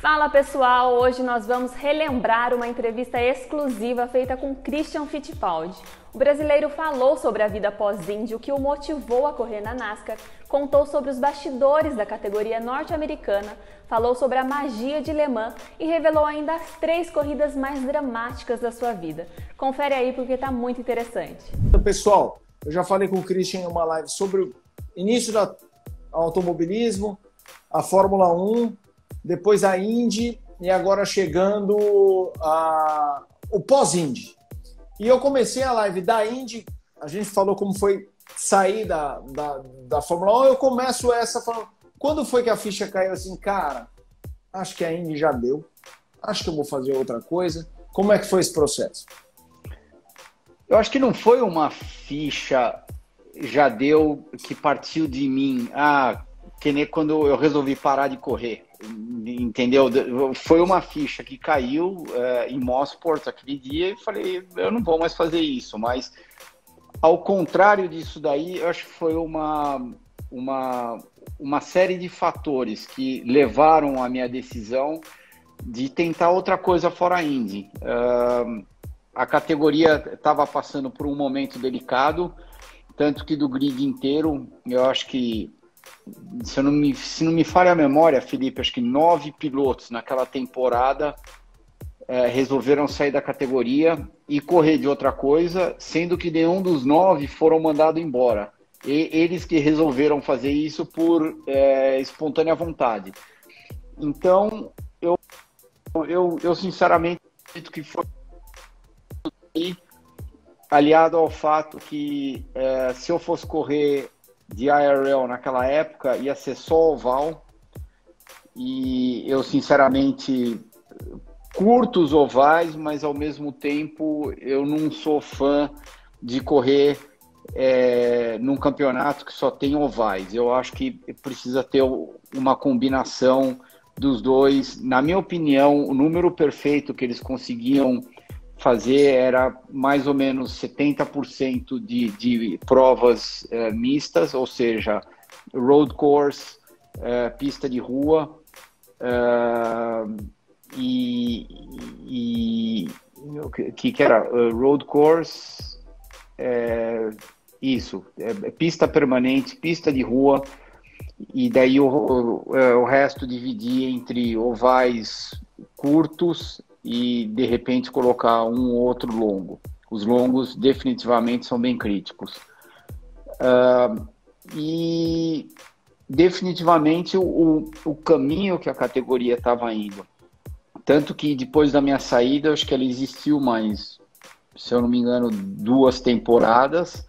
Fala pessoal, hoje nós vamos relembrar uma entrevista exclusiva feita com Christian Fittipaldi. O brasileiro falou sobre a vida pós-Indy, o que o motivou a correr na NASCAR, contou sobre os bastidores da categoria norte-americana, falou sobre a magia de Le Mans e revelou ainda as 3 corridas mais dramáticas da sua vida. Confere aí porque tá muito interessante. Então, pessoal, eu já falei com o Christian em uma live sobre o início do automobilismo, a Fórmula 1, depois a Indy e agora chegando o pós-Indy. E eu comecei a live da Indy, a gente falou como foi sair da Fórmula 1, eu começo essa falando, quando foi que a ficha caiu assim, cara, acho que a Indy já deu, acho que eu vou fazer outra coisa. Como é que foi esse processo? Eu acho que não foi uma ficha já deu que partiu de mim, que nem quando eu resolvi parar de correr, entendeu? Foi uma ficha que caiu em Mosport aquele dia e falei, eu não vou mais fazer isso, mas ao contrário disso daí, eu acho que foi uma série de fatores que levaram a minha decisão de tentar outra coisa fora a Indy. A categoria estava passando por um momento delicado, tanto que do grid inteiro, eu acho que, se não me falha a memória, Felipe, acho que 9 pilotos naquela temporada resolveram sair da categoria e correr de outra coisa, sendo que nenhum dos 9 foram mandados embora. E eles que resolveram fazer isso por espontânea vontade. Então, eu sinceramente acredito que foi aliado ao fato que se eu fosse correr de IRL naquela época, ia ser só oval, e eu sinceramente curto os ovais, mas ao mesmo tempo eu não sou fã de correr num campeonato que só tem ovais. Eu acho que precisa ter uma combinação dos dois. Na minha opinião, o número perfeito que eles conseguiam fazer era mais ou menos 70% de provas mistas, ou seja, road course, pista de rua, que era road course, pista permanente, pista de rua, e daí o resto dividia entre ovais curtos e de repente colocar um ou outro longo. Os longos definitivamente são bem críticos. E definitivamente o caminho que a categoria estava indo. Tanto que depois da minha saída, acho que ela existiu mais, se eu não me engano, 2 temporadas.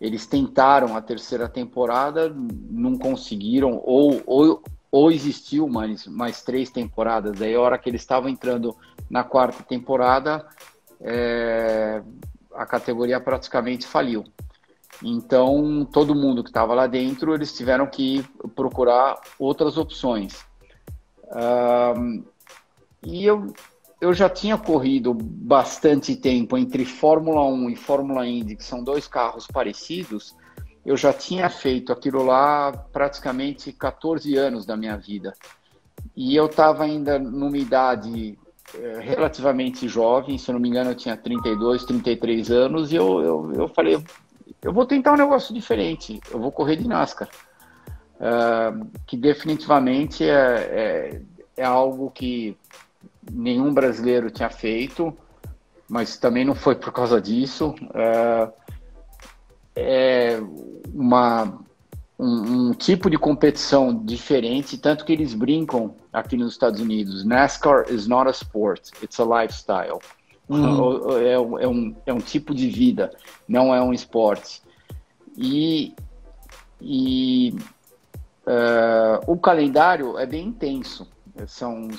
Eles tentaram a 3ª temporada, não conseguiram, ou existiu mais 3 temporadas. Daí a hora que eles estavam entrando na 4ª temporada, a categoria praticamente faliu. Então, todo mundo que estava lá dentro, eles tiveram que procurar outras opções. E eu já tinha corrido bastante tempo entre Fórmula 1 e Fórmula Indy, que são 2 carros parecidos. Eu já tinha feito aquilo lá praticamente 14 anos da minha vida. E eu estava ainda numa idade relativamente jovem, se eu não me engano eu tinha 32, 33 anos, e eu falei, eu vou tentar um negócio diferente, eu vou correr de NASCAR. Que definitivamente é algo que nenhum brasileiro tinha feito, mas também não foi por causa disso. Um tipo de competição diferente, tanto que eles brincam aqui nos Estados Unidos. NASCAR is not a sport, it's a lifestyle. É um tipo de vida, não é um esporte. O calendário é bem intenso. São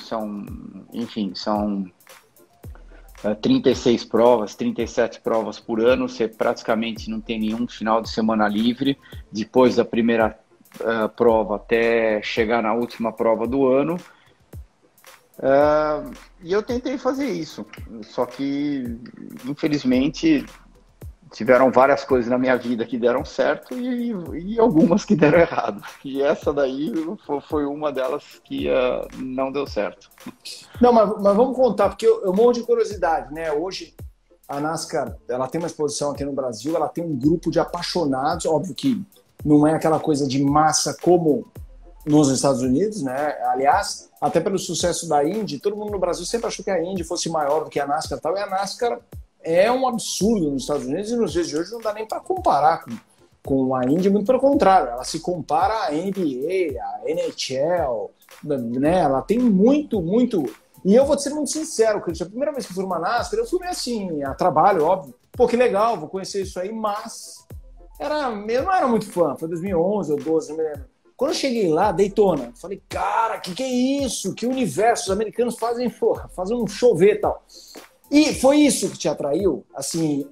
36 provas, 37 provas por ano. Você praticamente não tem nenhum final de semana livre, depois da primeira prova até chegar na última prova do ano. E eu tentei fazer isso, só que infelizmente tiveram várias coisas na minha vida que deram certo e algumas que deram errado. E essa daí foi uma delas que não deu certo. Não, mas vamos contar, porque eu morro de curiosidade, né? Hoje a NASCAR, ela tem uma exposição aqui no Brasil, ela tem um grupo de apaixonados, óbvio que não é aquela coisa de massa como nos Estados Unidos, né? Aliás, até pelo sucesso da Indy, todo mundo no Brasil sempre achou que a Indy fosse maior do que a NASCAR e tal, e a NASCAR é um absurdo nos Estados Unidos e nos dias de hoje não dá nem para comparar com a Indy, muito pelo contrário, ela se compara à NBA, à NHL, né? Ela tem muito. E eu vou te ser muito sincero, Christian, a primeira vez que eu fui numa NASCAR, eu fui meio assim, a trabalho, óbvio. Pô, que legal, vou conhecer isso aí, mas eu não era muito fã, foi 2011 ou 2012, não me lembro. Quando eu cheguei lá, Daytona, falei, cara, que é isso? Que universo? Os americanos fazem um chover e tal. E foi isso que te atraiu? Assim,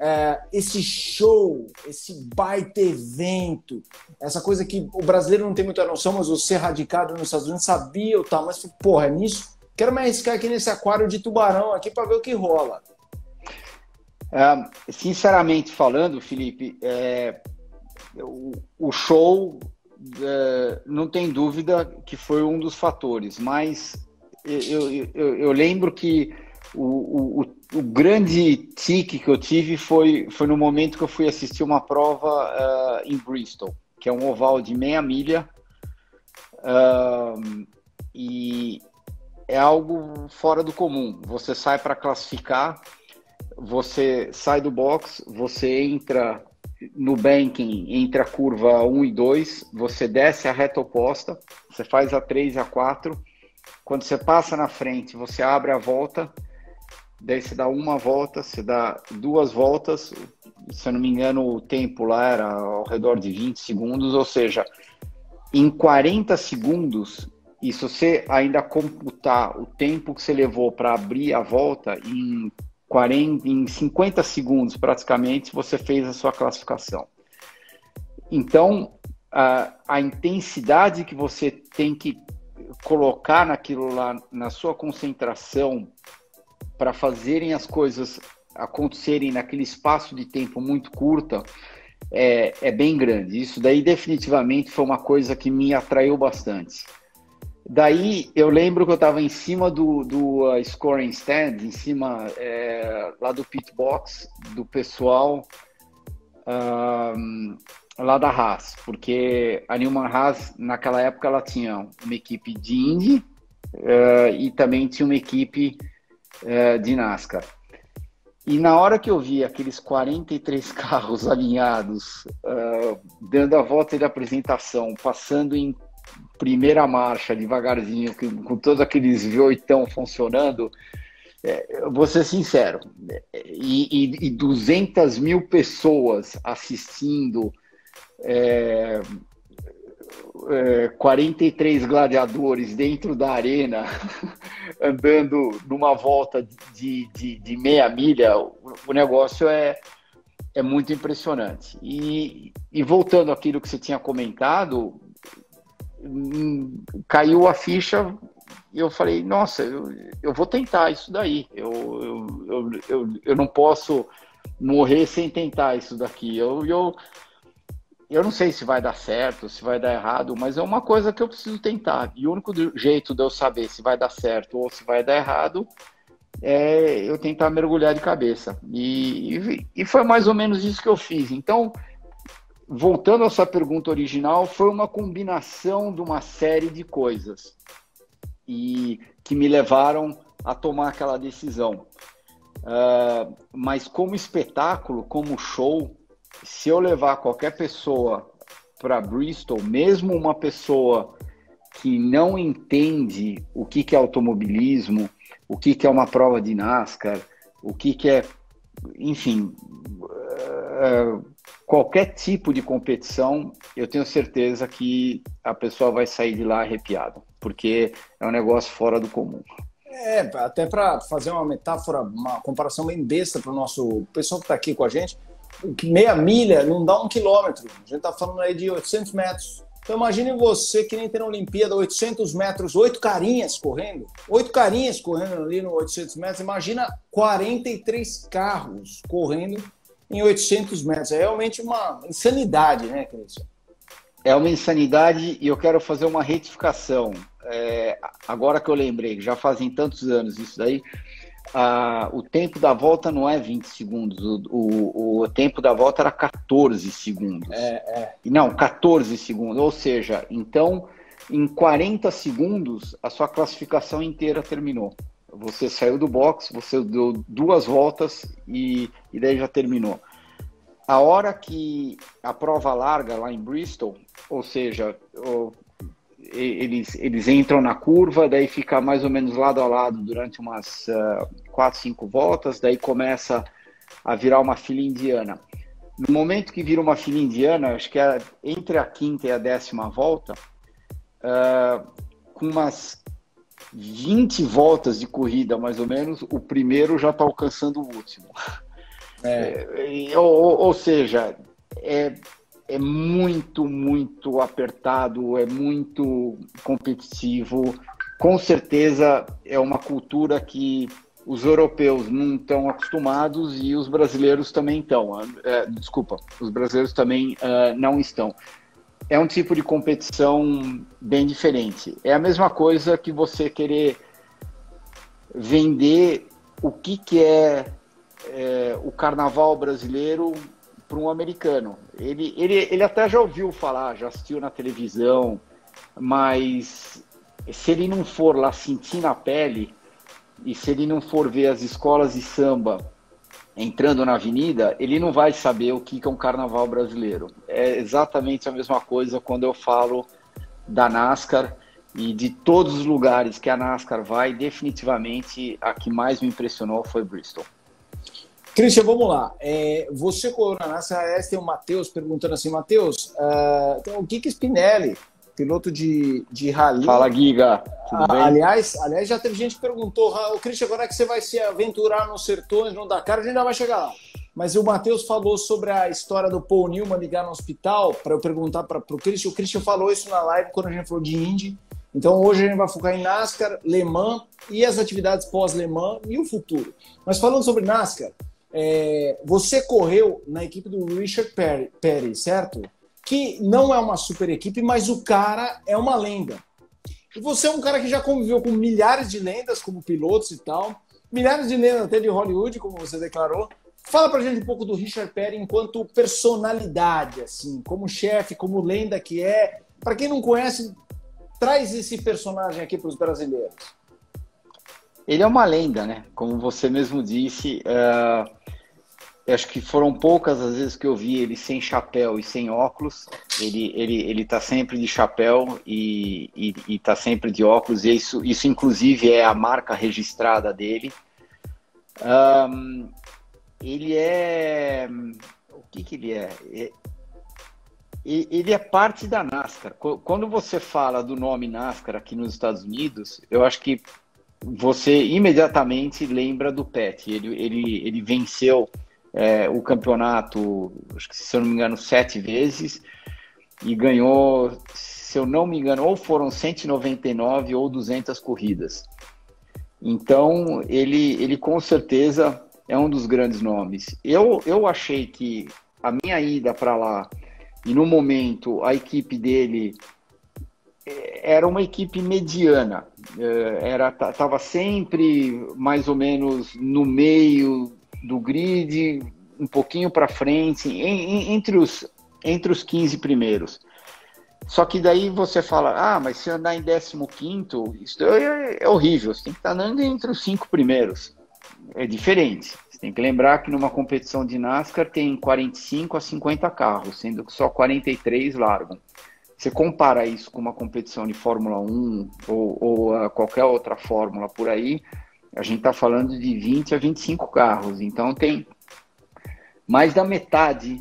esse show, esse baita evento, essa coisa que o brasileiro não tem muita noção, mas você radicado nos Estados Unidos sabia ou tal, mas, porra, é nisso? Quero me arriscar aqui nesse aquário de tubarão aqui para ver o que rola. Sinceramente falando, Felipe, o show... não tem dúvida que foi um dos fatores, mas eu lembro que o grande tique que eu tive foi no momento que eu fui assistir uma prova em Bristol, que é um oval de meia milha, e é algo fora do comum. Você sai para classificar, você sai do box, você entra no banking entre a curva 1 e 2, você desce a reta oposta, você faz a 3 e a 4, quando você passa na frente, você abre a volta, daí você dá uma volta, você dá duas voltas, se eu não me engano o tempo lá era ao redor de 20 segundos, ou seja, em 40 segundos, e se você ainda computar o tempo que você levou para abrir a volta, em 50 segundos, praticamente, você fez a sua classificação. Então, a intensidade que você tem que colocar naquilo lá, na sua concentração, para fazerem as coisas acontecerem naquele espaço de tempo muito curto, é bem grande. Isso daí, definitivamente, foi uma coisa que me atraiu bastante. Daí eu lembro que eu estava em cima do scoring stand, em cima lá do pit box, do pessoal lá da Haas, porque a Newman Haas, naquela época, ela tinha uma equipe de Indy e também tinha uma equipe de NASCAR. E na hora que eu vi aqueles 43 carros alinhados, dando a volta de apresentação, passando em primeira marcha, devagarzinho, com todos aqueles V8 funcionando, vou ser sincero, e 200 mil pessoas assistindo, 43 gladiadores dentro da arena, andando numa volta de meia milha, o negócio é muito impressionante. E voltando àquilo que você tinha comentado, caiu a ficha e eu falei, nossa, eu vou tentar isso daí, eu não posso morrer sem tentar isso daqui, eu não sei se vai dar certo, se vai dar errado, mas é uma coisa que eu preciso tentar, e o único jeito de eu saber se vai dar certo ou se vai dar errado é eu tentar mergulhar de cabeça, e foi mais ou menos isso que eu fiz. Então, voltando à sua pergunta original, foi uma combinação de uma série de coisas e que me levaram a tomar aquela decisão. Mas como espetáculo, como show, se eu levar qualquer pessoa para Bristol, mesmo uma pessoa que não entende o que é automobilismo, o que é uma prova de NASCAR, o que é, enfim, qualquer tipo de competição, eu tenho certeza que a pessoa vai sair de lá arrepiada, porque é um negócio fora do comum. Até para fazer uma metáfora, uma comparação bem besta para o nosso pessoal que está aqui com a gente, meia milha não dá 1 quilômetro, a gente está falando aí de 800 metros. Então imagine você que nem tem na Olimpíada 800 metros, 8 carinhas correndo ali no 800 metros, imagina 43 carros correndo em 800 metros. É realmente uma insanidade, né, Christian? É uma insanidade e eu quero fazer uma retificação. Agora que eu lembrei, já fazem tantos anos isso daí, o tempo da volta não é 20 segundos, o tempo da volta era 14 segundos. Não, 14 segundos, ou seja, então em 40 segundos a sua classificação inteira terminou. Você saiu do box, você deu 2 voltas e daí já terminou. A hora que a prova larga lá em Bristol, ou seja, eles entram na curva, daí fica mais ou menos lado a lado durante umas 4, 5 voltas, daí começa a virar uma fila indiana. No momento que vira uma fila indiana, acho que é entre a 5ª e a 10ª volta, com umas 20 voltas de corrida, mais ou menos, o primeiro já está alcançando o último. Ou seja, é muito, muito apertado, é muito competitivo. Com certeza é uma cultura que os europeus não estão acostumados e os brasileiros também estão. Os brasileiros também não estão. É um tipo de competição bem diferente. É a mesma coisa que você querer vender o que é o carnaval brasileiro para um americano. Ele até já ouviu falar, já assistiu na televisão, mas se ele não for lá sentir na pele e se ele não for ver as escolas de samba entrando na avenida, ele não vai saber o que é um carnaval brasileiro. É exatamente a mesma coisa quando eu falo da NASCAR e de todos os lugares que a NASCAR vai, definitivamente a que mais me impressionou foi Bristol. Christian, vamos lá. Você correu na NASCAR, tem o Matheus perguntando assim, Matheus, então, o Kiki Spinelli, piloto de rally. Fala, Giga. Tudo bem? Aliás, já teve gente que perguntou, o Christian, agora é que você vai se aventurar nos sertões, no Dakar, a gente ainda vai chegar lá. Mas o Matheus falou sobre a história do Paul Newman ligar no hospital, para eu perguntar para o Christian. O Christian falou isso na live quando a gente falou de Indy. Então hoje a gente vai focar em NASCAR, Le Mans e as atividades pós-Le Mans e o futuro. Mas falando sobre NASCAR, você correu na equipe do Richard Petty, certo? Que não é uma super equipe, mas o cara é uma lenda. E você é um cara que já conviveu com milhares de lendas como pilotos e tal, milhares de lendas até de Hollywood, como você declarou. Fala pra gente um pouco do Richard Petty enquanto personalidade, assim, como chefe, como lenda que é. Para quem não conhece, traz esse personagem aqui para os brasileiros. Ele é uma lenda, né? Como você mesmo disse, acho que foram poucas as vezes que eu vi ele sem chapéu e sem óculos. Ele tá sempre de chapéu e tá sempre de óculos. E isso inclusive é a marca registrada dele. Ele é... O que ele é? Ele é parte da NASCAR. Quando você fala do nome NASCAR aqui nos Estados Unidos, eu acho que você imediatamente lembra do Petty. Ele venceu o campeonato, acho que, se eu não me engano, 7 vezes e ganhou, se eu não me engano, ou foram 199 ou 200 corridas. Então, ele com certeza é um dos grandes nomes. Eu achei que a minha ida para lá e no momento a equipe dele era uma equipe mediana, estava sempre mais ou menos no meio do grid, um pouquinho para frente, entre os 15 primeiros. Só que daí você fala, mas se andar em 15º, isso é horrível, você tem que estar andando entre os 5 primeiros. É diferente. Você tem que lembrar que numa competição de NASCAR tem 45 a 50 carros, sendo que só 43 largam. Você compara isso com uma competição de Fórmula 1 ou qualquer outra fórmula por aí, a gente está falando de 20 a 25 carros. Então tem mais da metade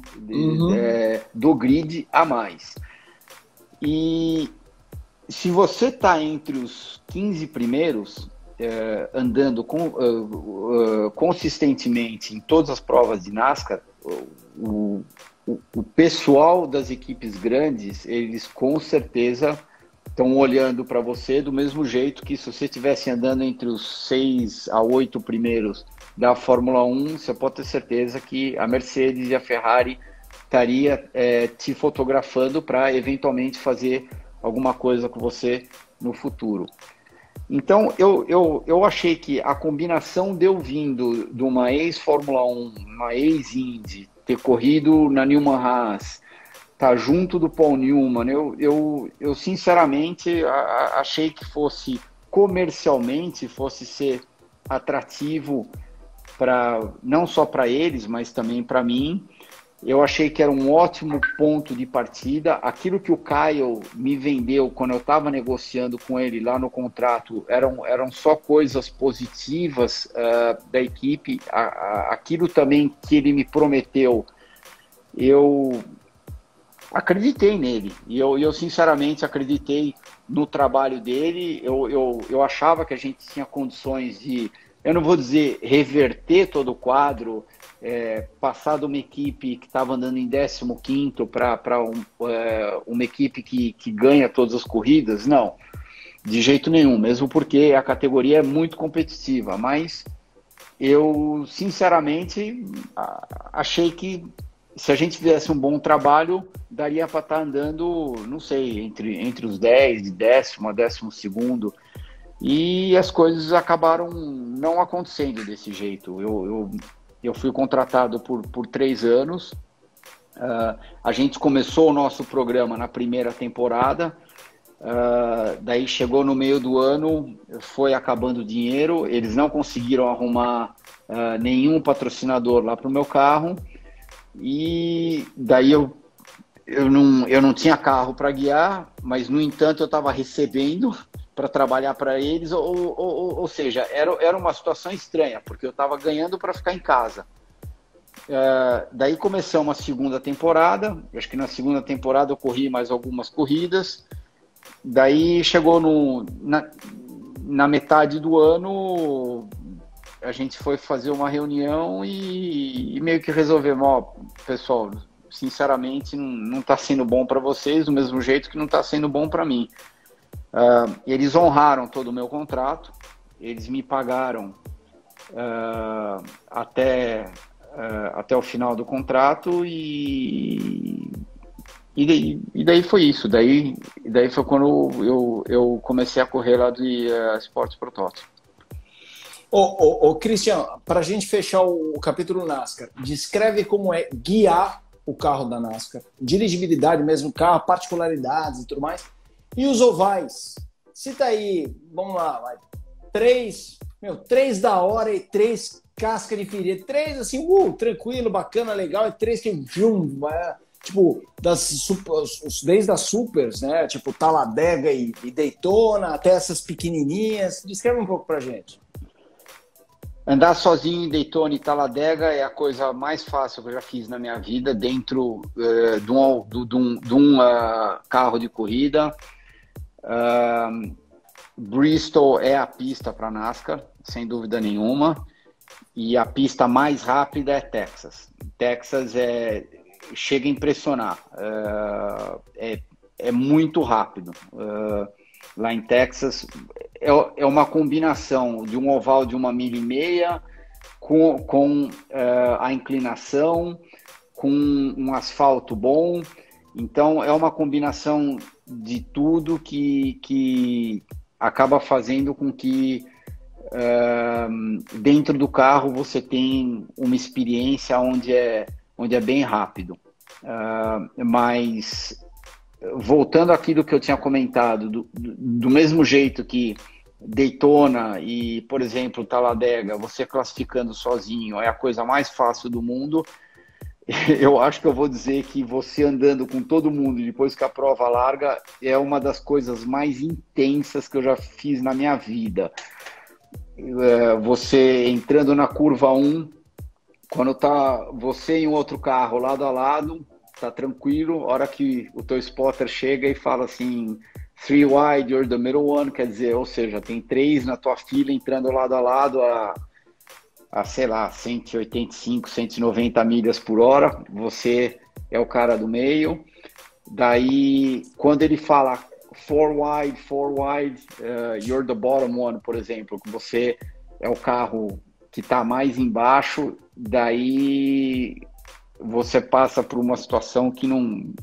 do grid a mais. E se você está entre os 15 primeiros, andando consistentemente em todas as provas de NASCAR, o pessoal das equipes grandes, eles com certeza estão olhando para você do mesmo jeito que se você estivesse andando entre os 6 a 8 primeiros da Fórmula 1, você pode ter certeza que a Mercedes e a Ferrari estaria te fotografando para eventualmente fazer alguma coisa com você no futuro. Então, eu achei que a combinação de eu vindo de uma ex-Fórmula 1, uma ex-Indy, ter corrido na Newman Haas, tá junto do Paul Newman, eu sinceramente achei que fosse comercialmente, fosse ser atrativo não só para eles, mas também para mim. Eu achei que era um ótimo ponto de partida. Aquilo que o Kyle me vendeu quando eu estava negociando com ele lá no contrato eram só coisas positivas da equipe. Aquilo também que ele me prometeu, eu acreditei nele. E eu sinceramente acreditei no trabalho dele. Eu achava que a gente tinha condições de, eu não vou dizer reverter todo o quadro, passar de uma equipe que estava andando em 15º para uma equipe que ganha todas as corridas, não, de jeito nenhum, mesmo porque a categoria é muito competitiva, mas eu sinceramente achei que se a gente fizesse um bom trabalho, daria para estar andando, não sei, entre os 10, de 10º a 12º, e as coisas acabaram não acontecendo desse jeito. Eu fui contratado por 3 anos. A gente começou o nosso programa na primeira temporada. Daí chegou no meio do ano, foi acabando o dinheiro. Eles não conseguiram arrumar nenhum patrocinador lá para o meu carro. E daí eu não tinha carro para guiar, mas no entanto eu estava recebendo para trabalhar para eles, ou seja, era uma situação estranha, porque eu estava ganhando para ficar em casa. Daí começamos a segunda temporada, acho que na segunda temporada eu corri mais algumas corridas, daí chegou na metade do ano, a gente foi fazer uma reunião e meio que resolvemos, ó, pessoal, sinceramente não está sendo bom para vocês, do mesmo jeito que não está sendo bom para mim. Eles honraram todo o meu contrato, eles me pagaram até o final do contrato e daí foi isso. Daí foi quando eu comecei a correr lá de Esportes Protótipo. Christian, para a gente fechar o capítulo NASCAR, descreve como é guiar o carro da NASCAR, dirigibilidade mesmo do carro, particularidades e tudo mais. E os ovais? Cita aí, vamos lá, vai. 3 da hora e 3 casca de ferida. 3 assim, tranquilo, bacana, legal. E 3 que tipo, desde as supers, né? Tipo Talladega e Daytona, até essas pequenininhas. Descreve um pouco pra gente. Andar sozinho em Daytona e Talladega é a coisa mais fácil que eu já fiz na minha vida, dentro de um carro de corrida. Bristol é a pista para NASCAR, sem dúvida nenhuma, e a pista mais rápida é Texas. Texas chega a impressionar, é muito rápido. Lá em Texas é uma combinação de um oval de 1,5 milha com a inclinação, com um asfalto bom. Então é uma combinação de tudo que acaba fazendo com que dentro do carro você tem uma experiência onde é bem rápido. Mas voltando àquilo que eu tinha comentado, do mesmo jeito que Daytona e, por exemplo, Talladega, você classificando sozinho é a coisa mais fácil do mundo, eu acho que eu vou dizer que você andando com todo mundo depois que a prova larga é uma das coisas mais intensas que eu já fiz na minha vida. Você entrando na curva 1, quando tá você e um outro carro lado a lado, tá tranquilo, a hora que o teu spotter chega e fala assim, 3 wide, you're the middle one, quer dizer, ou seja, tem 3 na tua fila entrando lado a lado sei lá, 185, 190 milhas por hora, você é o cara do meio. Daí, quando ele fala four wide, you're the bottom one, por exemplo, que você é o carro que está mais embaixo, daí você passa por uma situação que não...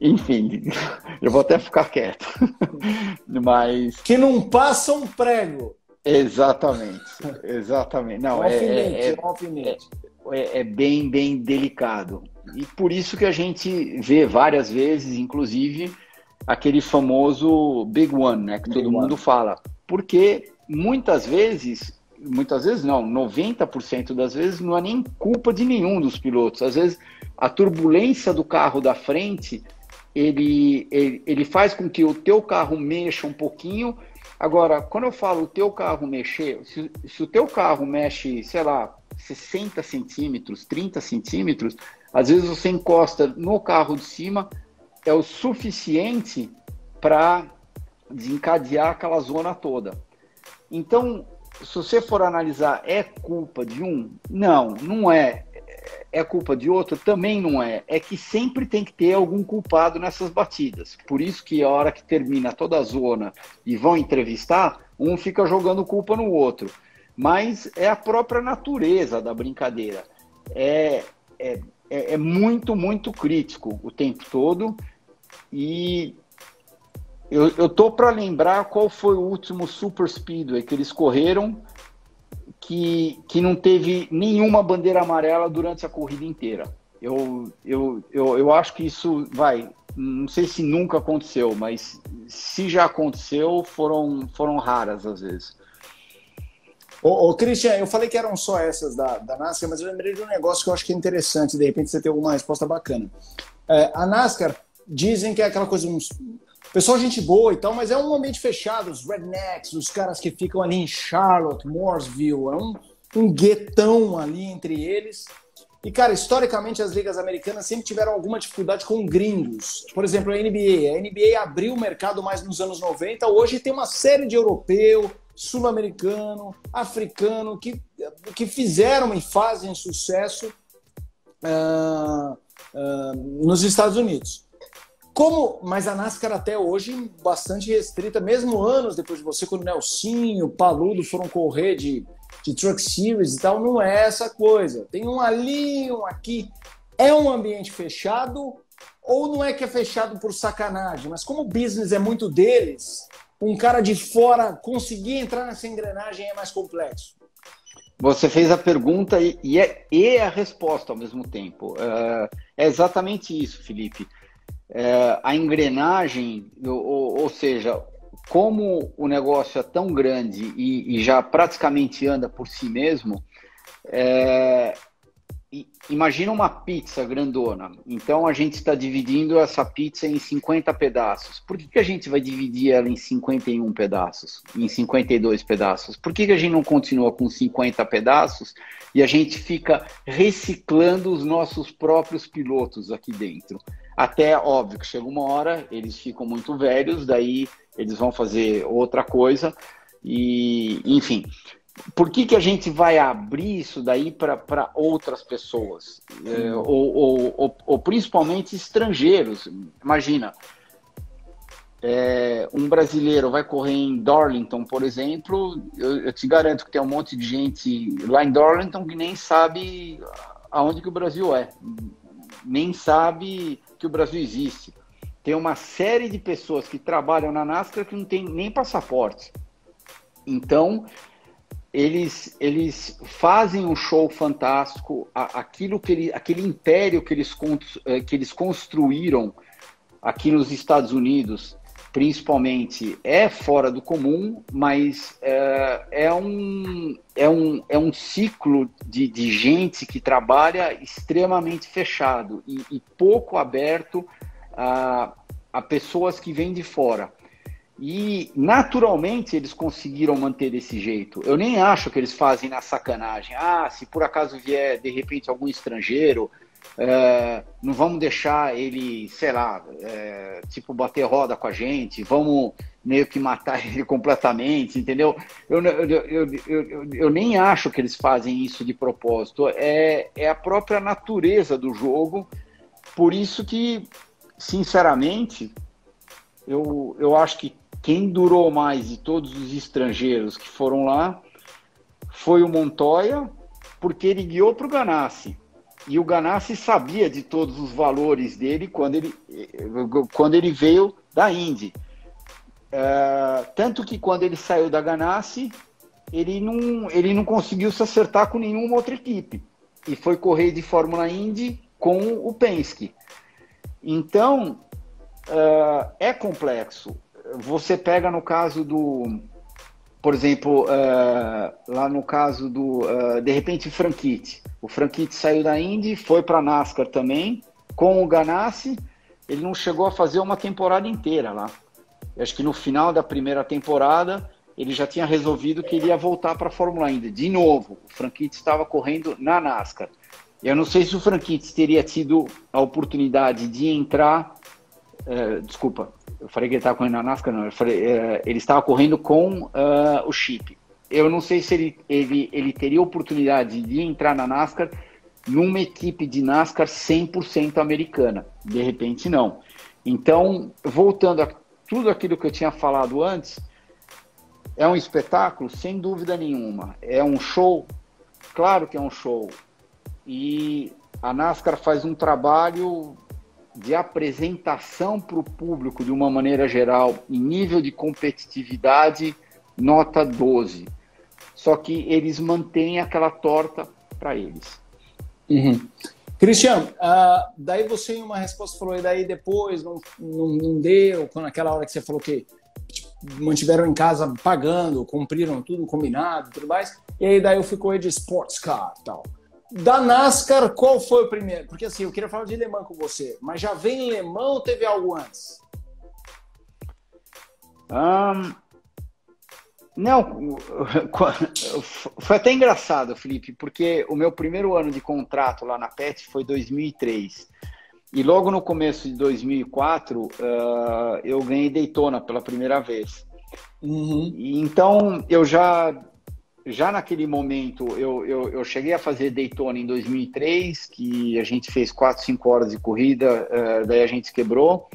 Enfim, eu vou até ficar quieto. Mas... Que não passa um prego. Exatamente. Não, alfinete. É bem, bem delicado. E por isso que a gente vê várias vezes, inclusive, aquele famoso Big One, né, que todo mundo fala. Porque muitas vezes não, 90% das vezes não é nem culpa de nenhum dos pilotos. Às vezes a turbulência do carro da frente, ele faz com que o teu carro mexa um pouquinho. Agora, quando eu falo o teu carro mexer, se o teu carro mexe, sei lá, 60 centímetros, 30 centímetros, às vezes você encosta no carro de cima, é o suficiente para desencadear aquela zona toda. Então, se você for analisar, é culpa de um? Não, não é. É culpa de outro? Também não é. É que sempre tem que ter algum culpado nessas batidas. Por isso que a hora que termina toda a zona e vão entrevistar, um fica jogando culpa no outro. Mas é a própria natureza da brincadeira. É muito, muito crítico o tempo todo. E eu tô para lembrar qual foi o último Super Speedway que eles correram que não teve nenhuma bandeira amarela durante a corrida inteira. Eu acho que isso não sei se nunca aconteceu, mas se já aconteceu, foram raras às vezes. Ô, Christian, eu falei que eram só essas da NASCAR, mas eu lembrei de um negócio que eu acho que é interessante, de repente você tem alguma resposta bacana. A NASCAR, dizem que é aquela coisa, pessoal gente boa e tal, mas é um ambiente fechado, os rednecks, os caras que ficam ali em Charlotte, Mooresville, é um guetão ali entre eles. E, cara, historicamente as ligas americanas sempre tiveram alguma dificuldade com gringos. Por exemplo, a NBA. A NBA abriu o mercado mais nos anos 90, hoje tem uma série de europeu, sul-americano, africano, que fizeram e fazem sucesso nos Estados Unidos. Mas a NASCAR até hoje bastante restrita, mesmo anos depois de você, quando o Nelsinho, o Paludo foram correr de Truck Series e tal, não é essa coisa. Tem um ali, um aqui. É um ambiente fechado ou não é que é fechado por sacanagem? Mas como o business é muito deles, um cara de fora conseguir entrar nessa engrenagem é mais complexo. Você fez a pergunta e a resposta ao mesmo tempo. É exatamente isso, Felipe. A engrenagem, ou seja, como o negócio é tão grande e já praticamente anda por si mesmo, imagina uma pizza grandona. Então a gente está dividindo essa pizza em 50 pedaços. Por que a gente vai dividir ela em 51 pedaços, em 52 pedaços? Por que a gente não continua com 50 pedaços e a gente fica reciclando os nossos próprios pilotos aqui dentro? Até, óbvio, que chega uma hora, eles ficam muito velhos, daí eles vão fazer outra coisa, e enfim. Por que a gente vai abrir isso daí para outras pessoas? Ou principalmente estrangeiros? Imagina, um brasileiro vai correr em Darlington, por exemplo, eu te garanto que tem um monte de gente lá em Darlington que nem sabe aonde que o Brasil é, nem sabe que o Brasil existe. Tem uma série de pessoas que trabalham na NASCAR que não tem nem passaporte. Então, eles fazem um show fantástico, aquele império que eles construíram aqui nos Estados Unidos, principalmente, é fora do comum, mas é um ciclo de gente que trabalha extremamente fechado e pouco aberto a pessoas que vêm de fora. E, naturalmente, eles conseguiram manter desse jeito. Eu nem acho que eles fazem na sacanagem. Se por acaso vier, de repente, algum estrangeiro, não vamos deixar ele, sei lá, tipo, bater roda com a gente, vamos meio que matar ele completamente, entendeu? Eu nem acho que eles fazem isso de propósito. É a própria natureza do jogo. Por isso que, sinceramente, eu acho que quem durou mais de todos os estrangeiros que foram lá foi o Montoya, porque ele guiou para o Ganassi. E o Ganassi sabia de todos os valores dele quando ele veio da Indy. Tanto que quando ele saiu da Ganassi, ele não conseguiu se acertar com nenhuma outra equipe. E foi correr de Fórmula Indy com o Penske. Então, é complexo. Você pega no caso por exemplo, lá no caso de repente, Franchitti. O Franchitti saiu da Indy, foi para a NASCAR também, com o Ganassi. Ele não chegou a fazer uma temporada inteira lá. Eu acho que no final da primeira temporada, ele já tinha resolvido que ele ia voltar para a Fórmula Indy. De novo, o Franchitti estava correndo na NASCAR. Eu não sei se o Franchitti teria tido a oportunidade de entrar... desculpa, eu falei que ele estava correndo na NASCAR, não. Ele estava correndo com o Chip. Eu não sei se ele teria a oportunidade de entrar na NASCAR numa equipe de NASCAR 100% americana. De repente, não. Então, voltando a tudo aquilo que eu tinha falado antes, é um espetáculo, sem dúvida nenhuma. É um show? Claro que é um show. E a NASCAR faz um trabalho de apresentação para o público de uma maneira geral, em nível de competitividade, nota 12. Só que eles mantêm aquela torta para eles. Uhum. Cristiano, daí você em uma resposta falou, e daí depois não deu, quando naquela hora que você falou que tipo, mantiveram em casa pagando, cumpriram tudo combinado e tudo mais, e aí daí eu fui correr de sports car e tal. Da NASCAR, qual foi o primeiro? Porque assim, eu queria falar de Le Mans com você, mas já vem Le Mans ou teve algo antes? Não, foi até engraçado, Felipe, porque o meu primeiro ano de contrato lá na PET foi 2003. E logo no começo de 2004, eu ganhei Daytona pela primeira vez. Uhum. E então, eu já naquele momento, eu cheguei a fazer Daytona em 2003, que a gente fez 4, 5 horas de corrida, daí a gente quebrou.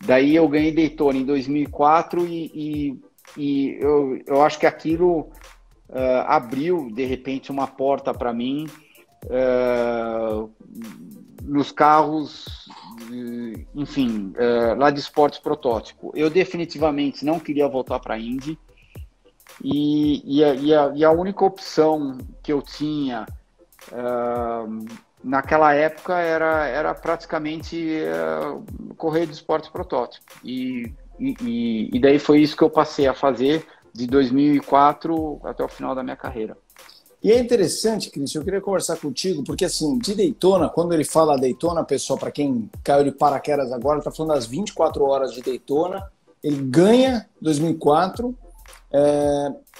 Daí eu ganhei Daytona em 2004 e eu acho que aquilo abriu, de repente, uma porta para mim nos carros, enfim, lá de esportes protótipo. Eu definitivamente não queria voltar para a Indy e a única opção que eu tinha naquela época era praticamente correr de esportes protótipo. E daí foi isso que eu passei a fazer de 2004 até o final da minha carreira. E é interessante, Cristian, eu queria conversar contigo, porque assim, de Daytona, quando ele fala Daytona, pessoal, para quem caiu de paraquedas agora, ele está falando das 24 horas de Daytona, ele ganha 2004,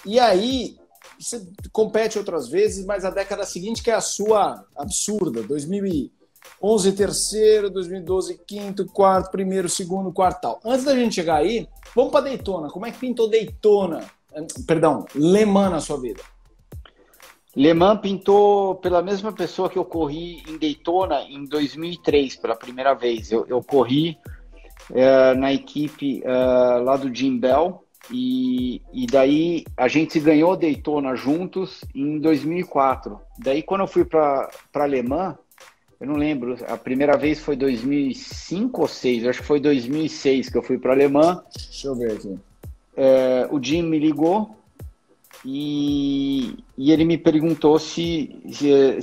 e aí você compete outras vezes, mas a década seguinte que é a sua absurda, 2011 terceiro, 2012 quinto, quarto, primeiro, segundo, quarto tal. Antes da gente chegar aí, vamos para Daytona. Como é que pintou Le Mans na sua vida? Le Mans pintou pela mesma pessoa que eu corri em Daytona em 2003, pela primeira vez. Eu corri na equipe lá do Jim Bell e daí a gente ganhou Daytona juntos em 2004. Daí quando eu fui para Le Mans, eu não lembro, a primeira vez foi 2005 ou 2006, acho que foi 2006 que eu fui para Le Mans. Deixa eu ver aqui. O Jim me ligou e ele me perguntou se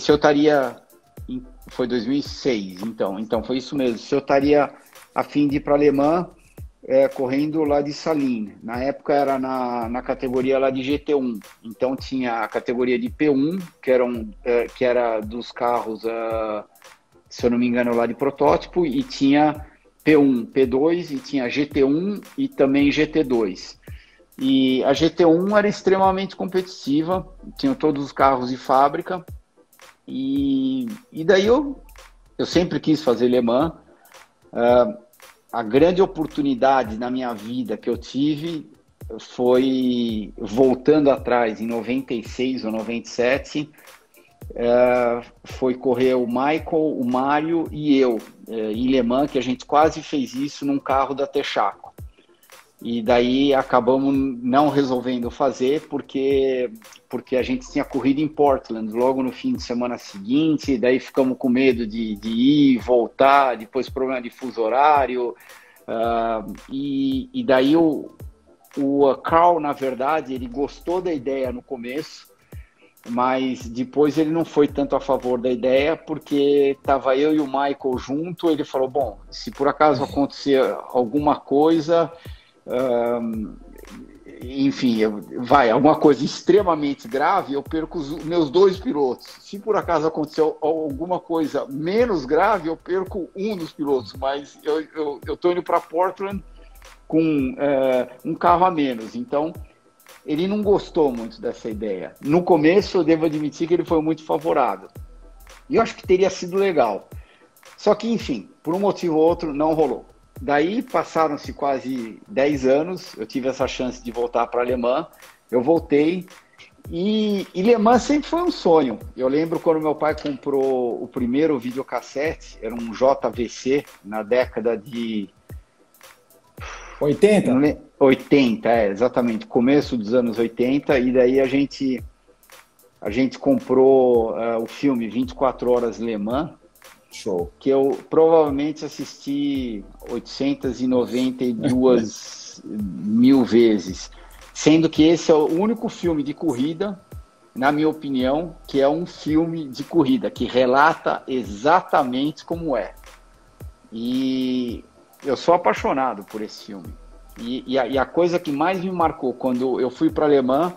eu estaria... Foi 2006, então foi isso mesmo. Se eu estaria a fim de ir para Le Mans correndo lá de Saline. Na época era na categoria lá de GT1. Então tinha a categoria de P1, que era dos carros... se eu não me engano, lá de protótipo, e tinha P1, P2, e tinha GT1 e também GT2. E a GT1 era extremamente competitiva, tinham todos os carros de fábrica, e daí eu sempre quis fazer Le Mans. A grande oportunidade na minha vida que eu tive foi, voltando atrás, em 96 ou 97, foi correr o Michael, o Mário e eu em Le Mans, que a gente quase fez isso num carro da Texaco. E daí acabamos não resolvendo fazer porque a gente tinha corrido em Portland logo no fim de semana seguinte, daí ficamos com medo de ir, voltar, depois problema de fuso horário, e daí o Carl, na verdade, ele gostou da ideia no começo, mas depois ele não foi tanto a favor da ideia, porque estava eu e o Michael junto. Ele falou, bom, se por acaso acontecer alguma coisa, enfim, alguma coisa extremamente grave, eu perco os meus 2 pilotos. Se por acaso acontecer alguma coisa menos grave, eu perco um dos pilotos, mas eu estou indo para Portland com um carro a menos. Então, ele não gostou muito dessa ideia. No começo, eu devo admitir que ele foi muito favorável. E eu acho que teria sido legal. Só que, enfim, por um motivo ou outro, não rolou. Daí, passaram-se quase 10 anos, eu tive essa chance de voltar para Le Mans, eu voltei, e Le Mans sempre foi um sonho. Eu lembro quando meu pai comprou o primeiro videocassete, era um JVC, na década de 80? 80, exatamente, começo dos anos 80, e daí a gente comprou o filme 24 Horas Le Mans. Show. Que eu provavelmente assisti 892 mil vezes, sendo que esse é o único filme de corrida, na minha opinião, que é um filme de corrida, que relata exatamente como é. E eu sou apaixonado por esse filme. E a coisa que mais me marcou, quando eu fui para Le Mans,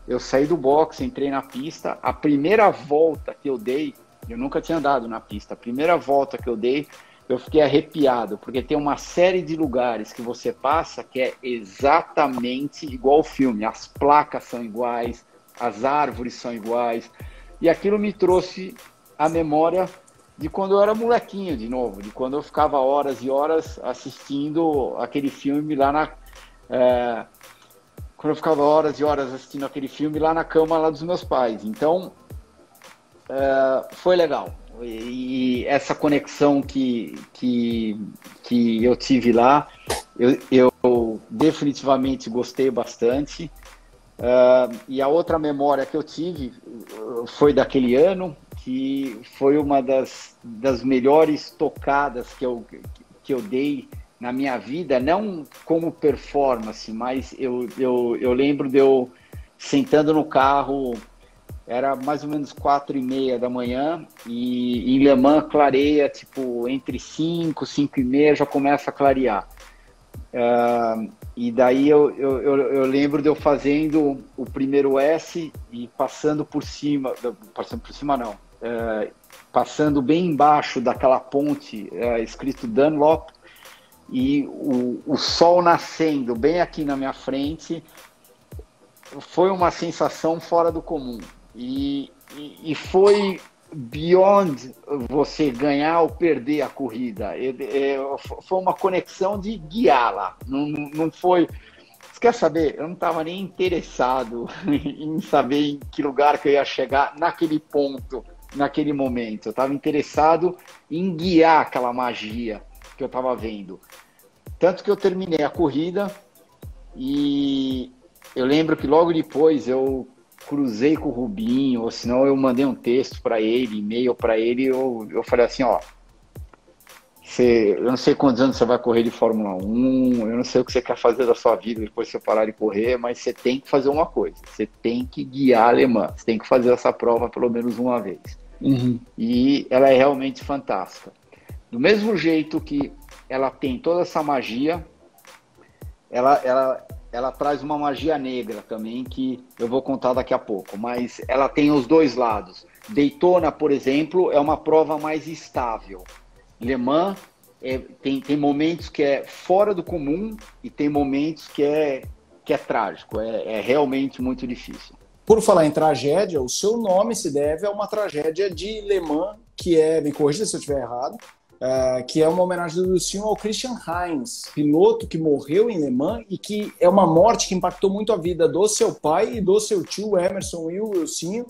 eu saí do box, entrei na pista, a primeira volta que eu dei, eu nunca tinha andado na pista, a primeira volta que eu dei, eu fiquei arrepiado, porque tem uma série de lugares que você passa que é exatamente igual ao filme, as placas são iguais, as árvores são iguais, e aquilo me trouxe a memória de quando eu era molequinho de novo, de quando eu ficava horas e horas assistindo aquele filme lá quando eu ficava horas e horas assistindo aquele filme lá na cama lá dos meus pais. Então, foi legal. E essa conexão que eu tive lá, eu definitivamente gostei bastante. E a outra memória que eu tive foi daquele ano, que foi uma das melhores tocadas que eu dei na minha vida, não como performance, mas eu lembro de eu sentando no carro, era mais ou menos 4h30 da manhã, e em Le Mans clareia, tipo, entre 5h e meia já começa a clarear. E daí eu lembro de eu fazendo o primeiro S e passando bem embaixo daquela ponte escrito Dunlop, e o sol nascendo bem aqui na minha frente. Foi uma sensação fora do comum. E foi beyond você ganhar ou perder a corrida. Foi uma conexão de guiar lá. Não foi... Você quer saber? Eu não estava nem interessado em saber em que lugar que eu ia chegar naquele ponto, naquele momento. Eu estava interessado em guiar aquela magia que eu estava vendo. Tanto que eu terminei a corrida e eu lembro que logo depois eu cruzei com o Rubinho, ou senão eu mandei um texto para ele, e-mail para ele, eu falei assim, ó, eu não sei quantos anos você vai correr de Fórmula 1, eu não sei o que você quer fazer da sua vida depois que você parar de correr, mas você tem que fazer uma coisa, você tem que guiar a Le Mans, você tem que fazer essa prova pelo menos uma vez. Uhum. E ela é realmente fantástica. Do mesmo jeito que ela tem toda essa magia, ela traz uma magia negra também, que eu vou contar daqui a pouco, mas ela tem os dois lados. Daytona, por exemplo, é uma prova mais estável. Le Mans tem momentos que é fora do comum e tem momentos que é trágico, é realmente muito difícil. Por falar em tragédia, o seu nome se deve a uma tragédia de Le Mans, que me corrija se eu estiver errado, que é uma homenagem do Wilson ao Christian Heinz, piloto que morreu em Le Mans e que é uma morte que impactou muito a vida do seu pai e do seu tio, Emerson e o Wilson,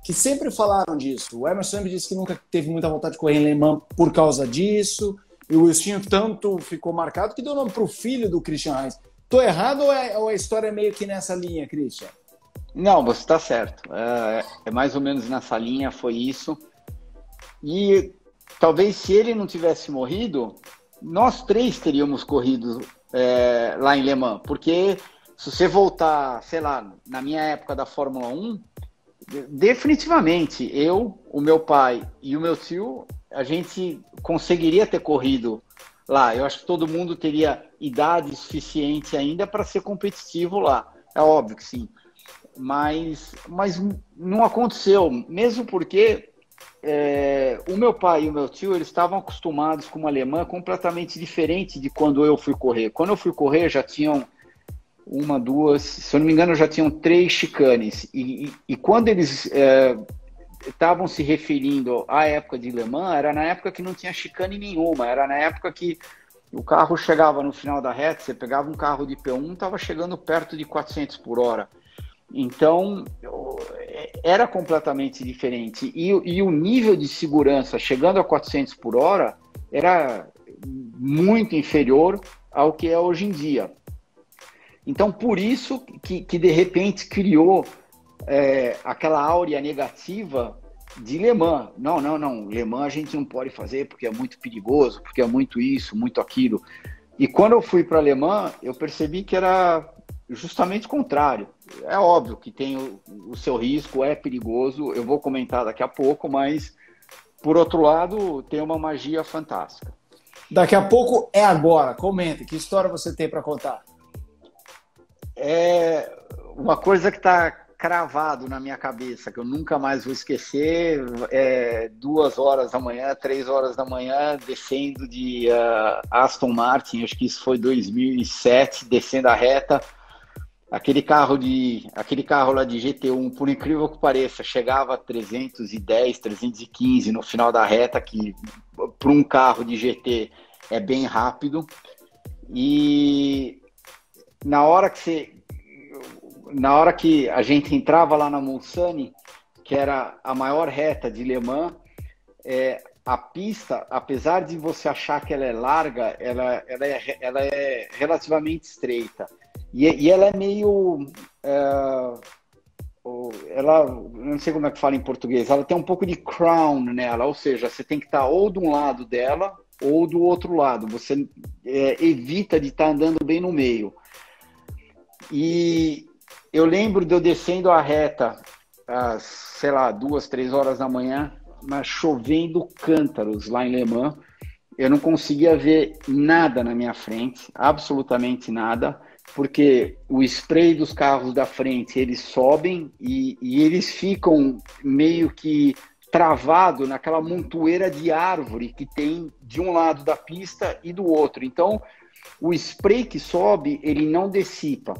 que sempre falaram disso. O Emerson sempre disse que nunca teve muita vontade de correr em Le Mans por causa disso, e o Wilson tanto ficou marcado que deu nome para o filho do Christian Heinz. Tô errado ou a história é meio que nessa linha, Christian? Não, você está certo. É mais ou menos nessa linha, foi isso. E talvez se ele não tivesse morrido, nós três teríamos corrido lá em Le Mans. Porque se você voltar, sei lá, na minha época da Fórmula 1, definitivamente, eu, o meu pai e o meu tio, a gente conseguiria ter corrido lá. Eu acho que todo mundo teria idade suficiente ainda para ser competitivo lá. É óbvio que sim. Mas não aconteceu, mesmo porque o meu pai e o meu tio, eles estavam acostumados com uma alemã completamente diferente de quando eu fui correr. Quando eu fui correr, já tinham uma, duas, se eu não me engano, já tinham 3 chicanes. E quando eles estavam se referindo à época de Le Mans, era na época que não tinha chicane nenhuma, era na época que o carro chegava no final da reta, você pegava um carro de P1, estava chegando perto de 400 por hora. Então, era completamente diferente. E o nível de segurança, chegando a 400 por hora, era muito inferior ao que é hoje em dia. Então, por isso que de repente, criou aquela áurea negativa de Le Mans. Não. Le Mans a gente não pode fazer porque é muito perigoso, porque é muito isso, muito aquilo. E quando eu fui para Le Mans, eu percebi que era justamente o contrário. É óbvio que tem o seu risco, é perigoso, eu vou comentar daqui a pouco, mas, por outro lado, tem uma magia fantástica. Daqui a pouco é agora. Comenta, que história você tem para contar? É uma coisa que está cravado na minha cabeça, que eu nunca mais vou esquecer, 2 horas da manhã, 3 horas da manhã, descendo de Aston Martin, acho que isso foi 2007, descendo a reta. Aquele carro lá de GT1, por incrível que pareça, chegava a 310, 315 no final da reta, que para um carro de GT é bem rápido. E na hora que a gente entrava lá na Mulsanne, que era a maior reta de Le Mans, a pista, apesar de você achar que ela é larga, ela é relativamente estreita. E ela é meio... ela, não sei como é que fala em português, ela tem um pouco de crown nela, ou seja, você tem que estar ou de um lado dela ou do outro lado. Você evita de estar andando bem no meio. E eu lembro de eu descendo a reta às, sei lá, 2, 3 horas da manhã, mas chovendo cântaros lá em Le Mans. Eu não conseguia ver nada na minha frente, absolutamente nada, porque o spray dos carros da frente, eles sobem e eles ficam meio que travado naquela montoeira de árvore que tem de um lado da pista e do outro. Então, o spray que sobe, ele não dissipa.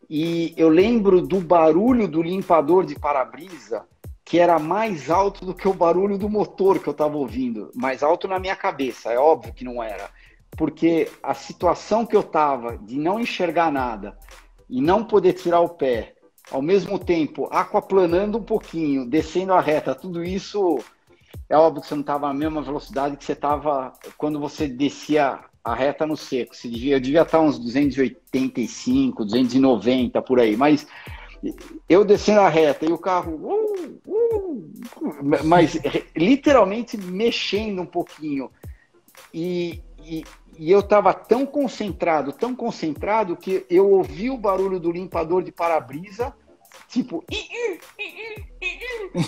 E eu lembro do barulho do limpador de para-brisa, que era mais alto do que o barulho do motor que eu estava ouvindo. Mais alto na minha cabeça, é óbvio que não era. Porque a situação que eu estava de não enxergar nada e não poder tirar o pé, ao mesmo tempo aquaplanando um pouquinho, descendo a reta, tudo isso, é óbvio que você não estava na mesma velocidade que você estava quando você descia a reta no seco. Eu devia estar uns 285, 290 por aí, mas eu descendo a reta e o carro mas literalmente mexendo um pouquinho e eu estava tão concentrado que eu ouvi o barulho do limpador de para-brisa tipo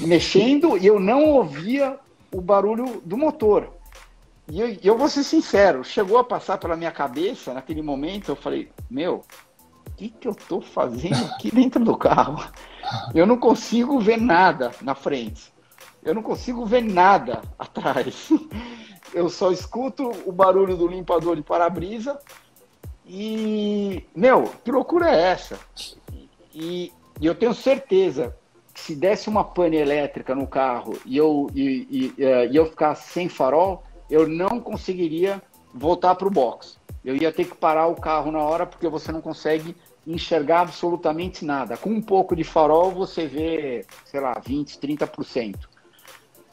mexendo, e eu não ouvia o barulho do motor. E eu vou ser sincero, chegou a passar pela minha cabeça naquele momento, eu falei, o que eu tô fazendo aqui dentro do carro? Eu não consigo ver nada na frente. Eu não consigo ver nada atrás. Eu só escuto o barulho do limpador de para-brisa e, que loucura é essa? E eu tenho certeza que se desse uma pane elétrica no carro e eu ficasse sem farol, eu não conseguiria voltar para o box. Eu ia ter que parar o carro na hora, porque você não consegue enxergar absolutamente nada. Com um pouco de farol, você vê, sei lá, 20%, 30%.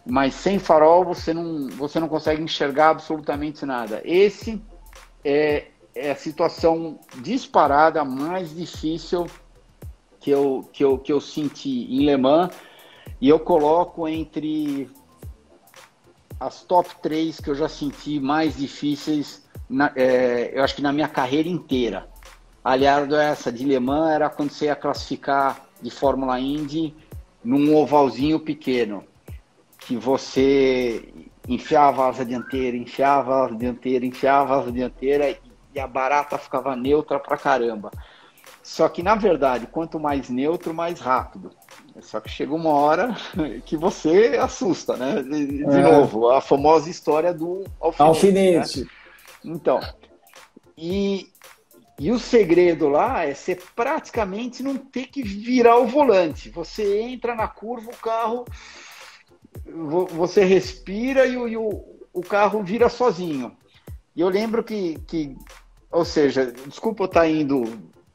Mas sem farol, você não consegue enxergar absolutamente nada. Esse é é a situação disparada mais difícil que eu senti em Le Mans, e eu coloco entre as top 3 que eu já senti mais difíceis, eu acho que na minha carreira inteira. Aliás, essa de Le Mans era quando você ia classificar de Fórmula Indy num ovalzinho pequeno, que você enfiava a asa dianteira, enfiava a asa dianteira, enfiava a asa dianteira e a barata ficava neutra pra caramba. Só que, na verdade, quanto mais neutro, mais rápido. Só que chega uma hora que você assusta, né? De novo, a famosa história do alfinete. Né? Então, e o segredo lá é você praticamente não ter que virar o volante. Você entra na curva, o carro, você respira e o carro vira sozinho. E eu lembro que ou seja, desculpa eu estar indo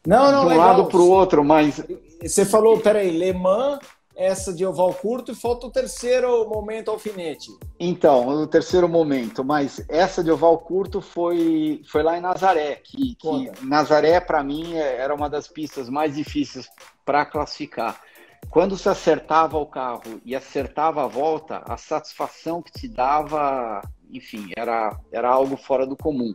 de um lado para o outro, mas... Você falou, peraí, Le Mans, essa de oval curto, e falta o terceiro momento alfinete. Então, o terceiro momento, mas essa de oval curto foi lá em Nazaré, que Nazaré, para mim, era uma das pistas mais difíceis para classificar. Quando você acertava o carro e acertava a volta, a satisfação que te dava, enfim, era algo fora do comum.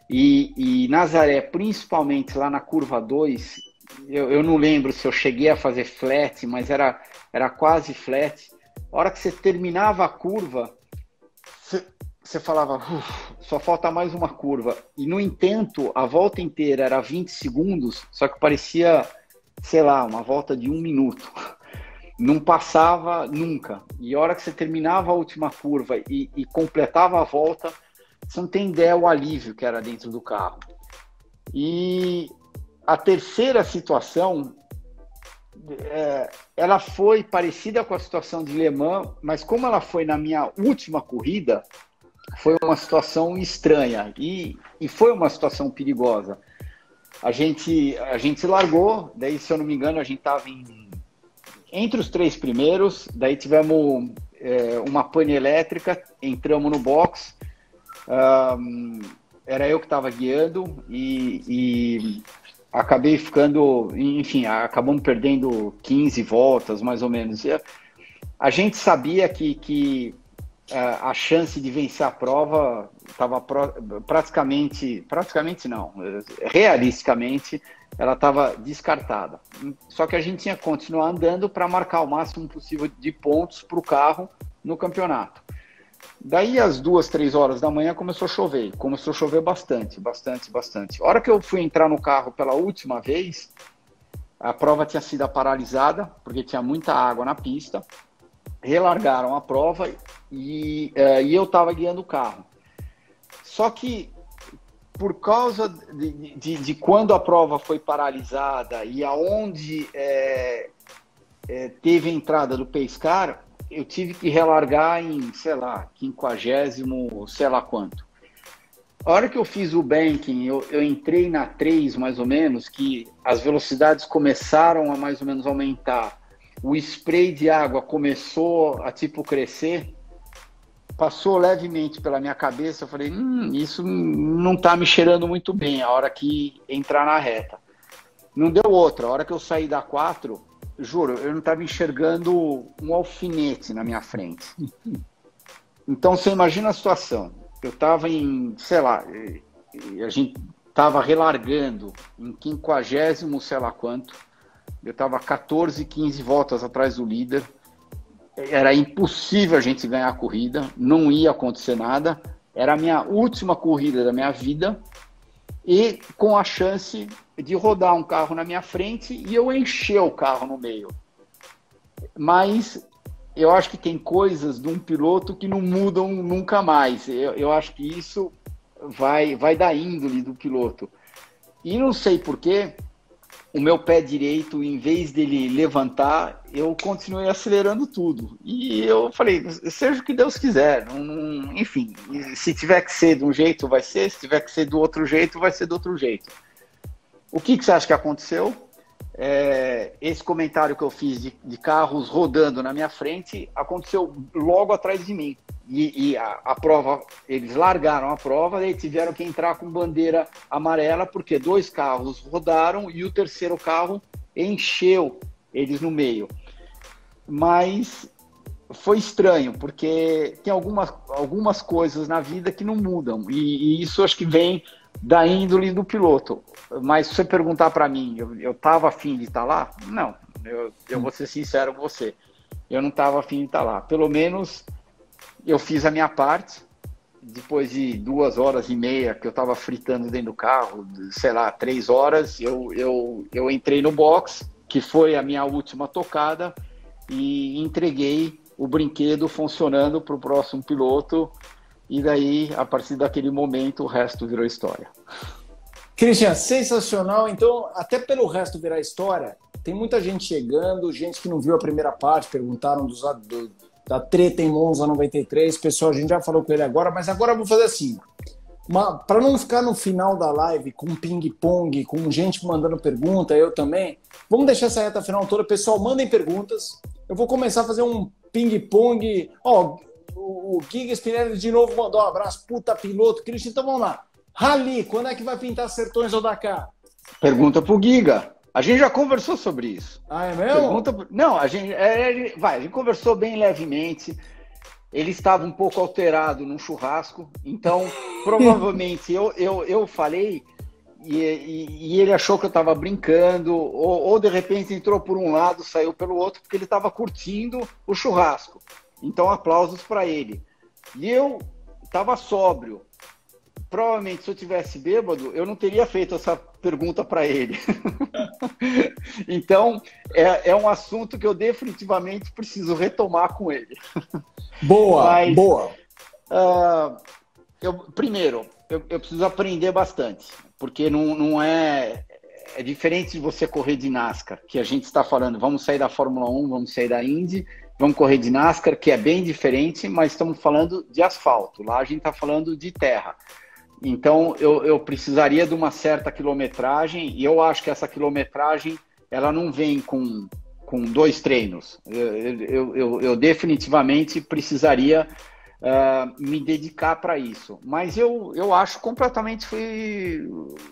E Nazaré, principalmente lá na curva 2, eu não lembro se eu cheguei a fazer flat, mas era quase flat. A hora que você terminava a curva, você falava, só falta mais uma curva. E, no entanto, a volta inteira era 20 segundos, só que parecia, sei lá, uma volta de 1 minuto. Não passava nunca. E a hora que você terminava a última curva e completava a volta, você não tem ideia o alívio que era dentro do carro. E a terceira situação, ela foi parecida com a situação de Le Mans, mas como ela foi na minha última corrida, foi uma situação estranha e foi uma situação perigosa. A gente largou, daí, se eu não me engano, a gente estava entre os 3 primeiros, daí tivemos uma pane elétrica, entramos no box. Era eu que estava guiando e acabei ficando, enfim, acabamos perdendo 15 voltas, mais ou menos. E a gente sabia que a chance de vencer a prova estava praticamente não, realisticamente, ela estava descartada. Só que a gente tinha que continuar andando para marcar o máximo possível de pontos para o carro no campeonato. Daí, às 2, 3 horas da manhã, começou a chover bastante. A hora que eu fui entrar no carro pela última vez, a prova tinha sido paralisada, porque tinha muita água na pista, relargaram a prova e eu estava guiando o carro. Só que, por causa de quando a prova foi paralisada e aonde teve a entrada do pace car, eu tive que relargar em, sei lá, 50º, sei lá quanto. A hora que eu fiz o banking, eu entrei na 3, mais ou menos, que as velocidades começaram a mais ou menos aumentar. O spray de água começou a, crescer. Passou levemente pela minha cabeça. Eu falei, isso não tá me cheirando muito bem a hora que entrar na reta. Não deu outra. A hora que eu saí da 4... Juro, eu não estava enxergando um alfinete na minha frente. Então, você imagina a situação. Eu estava em, sei lá, a gente estava relargando em 50º, sei lá quanto. Eu estava 14, 15 voltas atrás do líder. Era impossível a gente ganhar a corrida. Não ia acontecer nada. Era a minha última corrida da minha vida. E com a chance de rodar um carro na minha frente e eu encher o carro no meio. Mas eu acho que tem coisas de um piloto que não mudam nunca mais. Eu acho que isso vai da índole do piloto. E não sei porquê, o meu pé direito, em vez dele levantar, eu continuei acelerando tudo. E eu falei, seja o que Deus quiser. Enfim, se tiver que ser de um jeito, vai ser. Se tiver que ser do outro jeito, vai ser do outro jeito. O que você acha que aconteceu? Esse comentário que eu fiz de carros rodando na minha frente aconteceu logo atrás de mim. e a prova, eles largaram a prova e tiveram que entrar com bandeira amarela, porque 2 carros rodaram e o terceiro carro encheu eles no meio. Mas foi estranho, porque tem algumas coisas na vida que não mudam, e isso acho que vem da índole do piloto. Mas se você perguntar para mim, eu estava afim de estar lá? Não, eu vou ser sincero com você, eu não estava afim de estar lá. Pelo menos eu fiz a minha parte. Depois de 2h30 que eu estava fritando dentro do carro, sei lá, 3 horas, eu entrei no box, que foi a minha última tocada, e entreguei o brinquedo funcionando para o próximo piloto, e daí, a partir daquele momento, o resto virou história. Christian, sensacional. Então, até pelo resto virar história, tem muita gente chegando, gente que não viu a primeira parte, perguntaram da treta em Monza 93. Pessoal, a gente já falou com ele agora, mas agora eu vou fazer assim. Para não ficar no final da live com ping-pong, com gente mandando pergunta, eu também, vamos deixar essa reta final toda. Pessoal, mandem perguntas. Eu vou começar a fazer um ping-pong. Ó, o Giga Spinelli de novo mandou um abraço. Puta piloto. Christian, então vamos lá. Rally, quando é que vai pintar Sertões ou Dakar? Pergunta pro Giga. A gente já conversou sobre isso. Ah, é mesmo? Não, a gente conversou bem levemente. Ele estava um pouco alterado num churrasco, então provavelmente eu falei e ele achou que eu estava brincando, ou de repente entrou por um lado, saiu pelo outro, porque ele estava curtindo o churrasco. Então aplausos para ele. E eu estava sóbrio. Provavelmente, se eu tivesse bêbado, eu não teria feito essa pergunta para ele. Então, é um assunto que eu definitivamente preciso retomar com ele. Boa, boa. Primeiro, eu preciso aprender bastante, porque não é diferente de você correr de NASCAR, que a gente está falando, vamos sair da Fórmula 1, vamos sair da Indy, vamos correr de NASCAR, que é bem diferente, mas estamos falando de asfalto. Lá a gente está falando de terra. Então, eu precisaria de uma certa quilometragem, e eu acho que essa quilometragem ela não vem com 2 treinos. Eu definitivamente precisaria me dedicar para isso. Mas eu acho completamente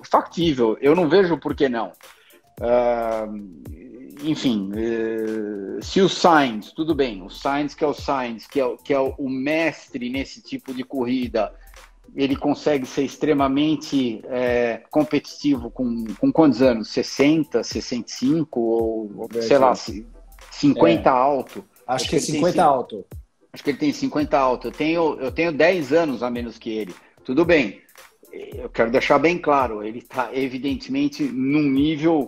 factível. Eu não vejo por que não. Enfim, se o Sainz, tudo bem, o Sainz, que é o mestre nesse tipo de corrida, ele consegue ser extremamente competitivo com quantos anos? 60, 65 ou sei lá, 50 alto. Acho que é 50 alto. Acho que ele tem 50 alto. Eu tenho 10 anos a menos que ele. Tudo bem. Eu quero deixar bem claro, ele está evidentemente num nível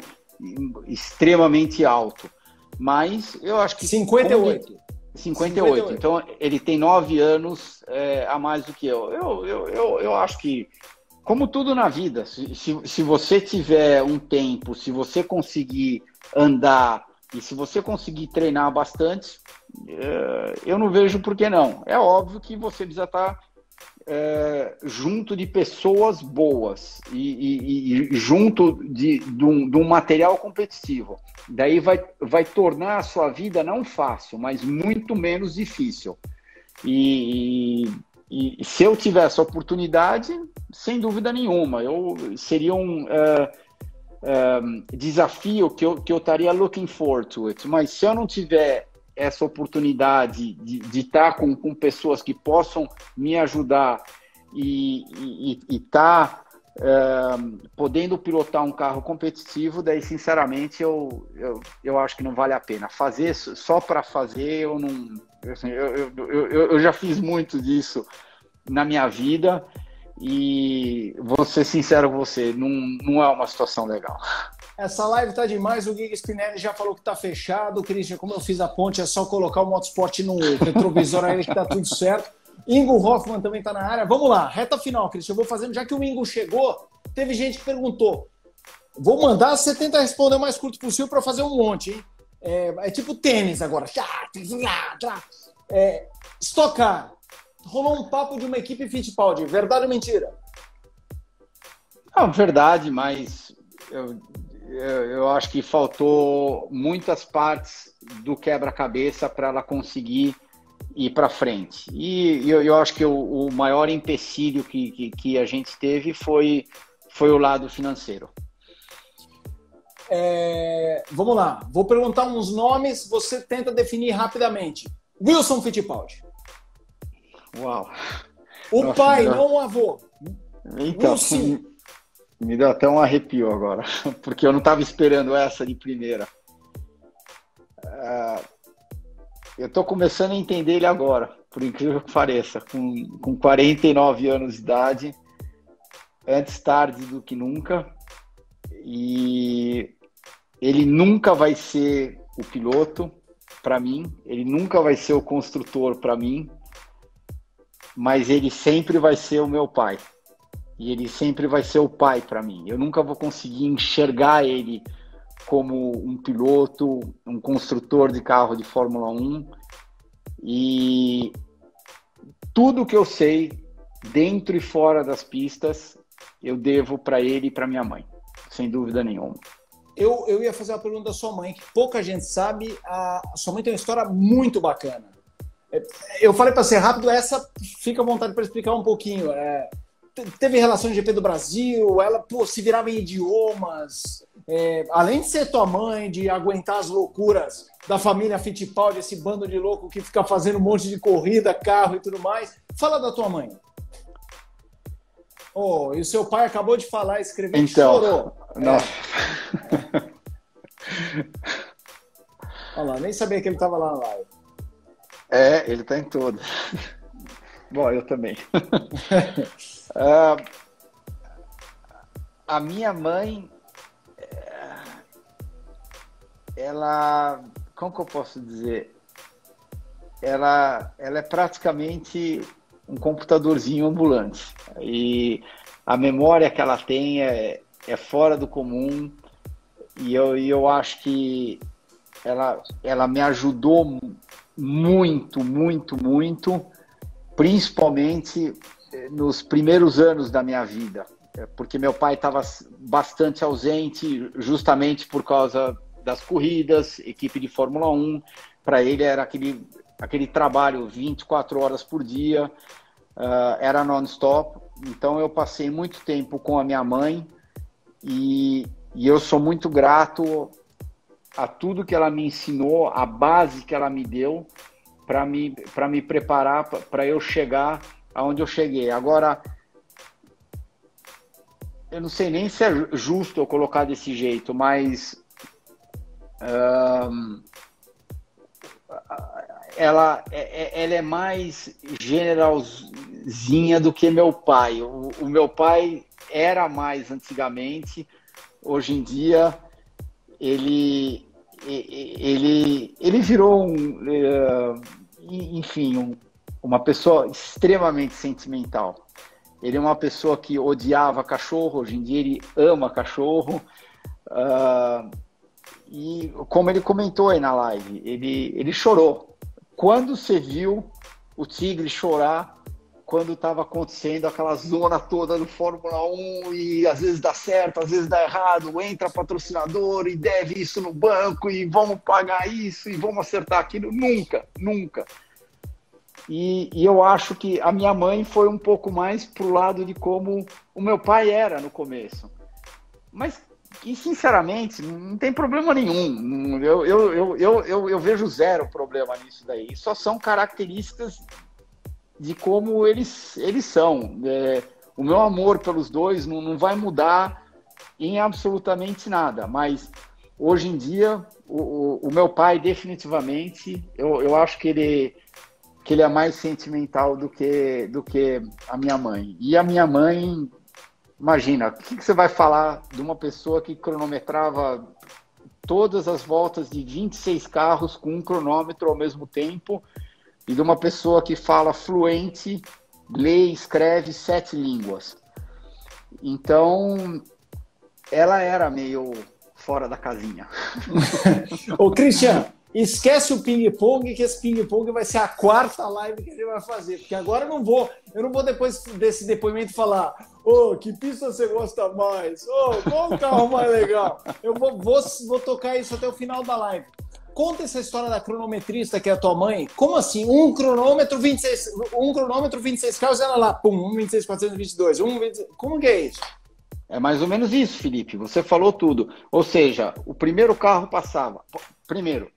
extremamente alto. Mas eu acho que... 58. 58. Então, ele tem 9 anos a mais do que eu. Eu acho que, como tudo na vida, se você tiver um tempo, se você conseguir andar e se você conseguir treinar bastante, eu não vejo por que não. É óbvio que você precisa estar junto de pessoas boas e junto de um material competitivo. Daí vai tornar a sua vida não fácil, mas muito menos difícil. E se eu tivesse a oportunidade, sem dúvida nenhuma, seria um desafio que eu estaria looking forward to it. Mas se eu não tiver essa oportunidade de estar com pessoas que possam me ajudar e estar podendo pilotar um carro competitivo, daí sinceramente eu acho que não vale a pena. Fazer só para fazer, eu já fiz muito disso na minha vida e vou ser sincero com você, não é uma situação legal. Essa live tá demais, o Giga Spinelli já falou que tá fechado. Christian, como eu fiz a ponte, é só colocar o Motorsport no retrovisor aí que tá tudo certo. Ingo Hoffman também tá na área. Vamos lá, reta final, Christian. Eu vou fazendo, já que o Ingo chegou, teve gente que perguntou. Vou mandar, você tenta responder o mais curto possível para fazer um monte, hein? É tipo tênis agora. Stock Car. Rolou um papo de uma equipe Fittipaldi. Verdade ou mentira? Não, verdade, mas eu acho que faltou muitas partes do quebra-cabeça para ela conseguir ir para frente. E eu acho que o maior empecilho que a gente teve foi o lado financeiro. Vamos lá, vou perguntar uns nomes, você tenta definir rapidamente. Wilson Fittipaldi. Uau! O pai, não o avô. Então, me deu até um arrepio agora, porque eu não estava esperando essa de primeira. Eu estou começando a entender ele agora, por incrível que pareça, com 49 anos de idade, antes tarde do que nunca, e ele nunca vai ser o piloto para mim, ele nunca vai ser o construtor para mim, mas ele sempre vai ser o meu pai. E ele sempre vai ser o pai para mim. Eu nunca vou conseguir enxergar ele como um piloto, um construtor de carro de Fórmula 1. E tudo que eu sei, dentro e fora das pistas, eu devo para ele e para minha mãe, sem dúvida nenhuma. Eu ia fazer uma pergunta da sua mãe, que pouca gente sabe. A sua mãe tem uma história muito bacana. Eu falei para ser rápido, essa fica à vontade para explicar um pouquinho. Teve relação de GP do Brasil, ela se virava em idiomas. Além de ser tua mãe, de aguentar as loucuras da família Fittipaldi, esse bando de louco que fica fazendo um monte de corrida, carro e tudo mais. Fala da tua mãe. E o seu pai acabou de falar, escrever, então, chorou. Nossa. Olha lá, nem sabia que ele estava lá na live. Ele tá em todas. Bom, eu também. A minha mãe, ela, como que eu posso dizer? Ela é praticamente um computadorzinho ambulante. E a memória que ela tem é fora do comum. E eu acho que ela me ajudou muito, muito, muito, principalmente nos primeiros anos da minha vida, porque meu pai estava bastante ausente, justamente por causa das corridas, equipe de Fórmula 1, para ele era aquele trabalho 24 horas por dia, era non-stop, então eu passei muito tempo com a minha mãe e eu sou muito grato a tudo que ela me ensinou, a base que ela me deu para me preparar para eu chegar aonde eu cheguei. Agora, eu não sei nem se é justo eu colocar desse jeito, mas ela é mais generalzinha do que meu pai. O meu pai era mais antigamente, hoje em dia ele virou uma pessoa extremamente sentimental. Ele é uma pessoa que odiava cachorro, hoje em dia ele ama cachorro. E como ele comentou aí na live, ele chorou. Quando você viu o Tigre chorar, quando estava acontecendo aquela zona toda do Fórmula 1 e às vezes dá certo, às vezes dá errado, entra patrocinador e deve isso no banco e vamos pagar isso e vamos acertar aquilo. Nunca, nunca. E eu acho que a minha mãe foi um pouco mais pro lado de como o meu pai era no começo. Mas, sinceramente, não tem problema nenhum. Eu vejo zero problema nisso daí. Só são características de como eles são. O meu amor pelos dois não vai mudar em absolutamente nada, mas hoje em dia o meu pai definitivamente, eu acho que ele é mais sentimental do que a minha mãe. E a minha mãe, imagina, o que você vai falar de uma pessoa que cronometrava todas as voltas de 26 carros com um cronômetro ao mesmo tempo, e de uma pessoa que fala fluente, lê e escreve 7 línguas. Então, ela era meio fora da casinha. Ô, Christian, esquece o ping-pong, que esse ping-pong vai ser a 4ª live que a gente vai fazer, porque agora eu não vou depois desse depoimento falar que pista você gosta mais? Qual o carro mais legal? Eu vou tocar isso até o final da live. Conta essa história da cronometrista que é a tua mãe. Como assim? Um cronômetro, 26 carros, ela lá, pum, 1,26,422, 1,26... Como que é isso? É mais ou menos isso, Felipe. Você falou tudo. Ou seja, o primeiro carro passava. Primeiro,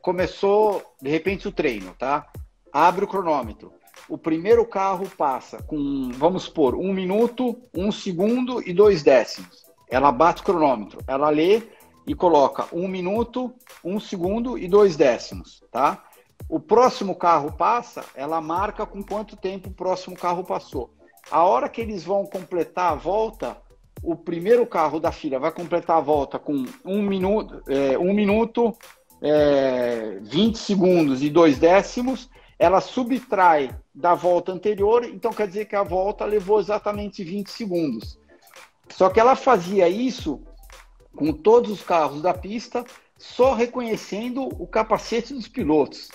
começou, de repente, o treino, tá? Abre o cronômetro. O primeiro carro passa com, vamos supor, 1 minuto, 1 segundo e 2 décimos. Ela bate o cronômetro. Ela lê e coloca 1 minuto, 1 segundo e 2 décimos, tá? O próximo carro passa, ela marca com quanto tempo o próximo carro passou. A hora que eles vão completar a volta, o primeiro carro da fila vai completar a volta com 1 minuto, 20 segundos e 2 décimos, ela subtrai da volta anterior, então quer dizer que a volta levou exatamente 20 segundos. Só que ela fazia isso com todos os carros da pista, só reconhecendo o capacete dos pilotos.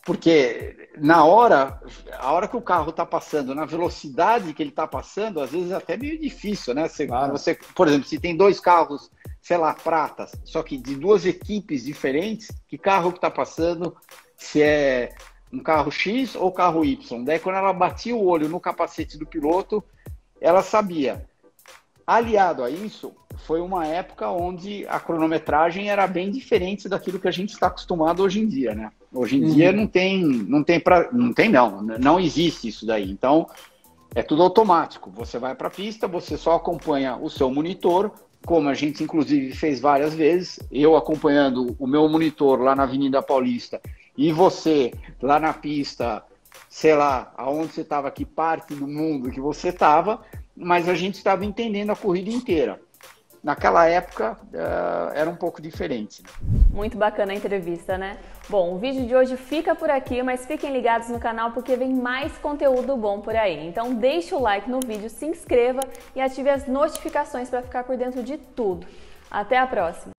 Porque a hora que o carro está passando, na velocidade que ele está passando, às vezes é até meio difícil, né? Você, por exemplo, se tem 2 carros, sei lá, pratas, só que de 2 equipes diferentes, que carro que está passando, se é um carro X ou carro Y. Daí quando ela batia o olho no capacete do piloto, ela sabia. Aliado a isso, foi uma época onde a cronometragem era bem diferente daquilo que a gente está acostumado hoje em dia, né? Hoje em dia não existe isso daí. Então, é tudo automático. Você vai para a pista, você só acompanha o seu monitor, como a gente inclusive fez várias vezes, eu acompanhando o meu monitor lá na Avenida Paulista e você lá na pista, sei lá, aonde você estava, que parte do mundo que você estava, mas a gente estava entendendo a corrida inteira. Naquela época era um pouco diferente. Muito bacana a entrevista, né? Bom, o vídeo de hoje fica por aqui, mas fiquem ligados no canal porque vem mais conteúdo bom por aí. Então deixa o like no vídeo, se inscreva e ative as notificações para ficar por dentro de tudo. Até a próxima!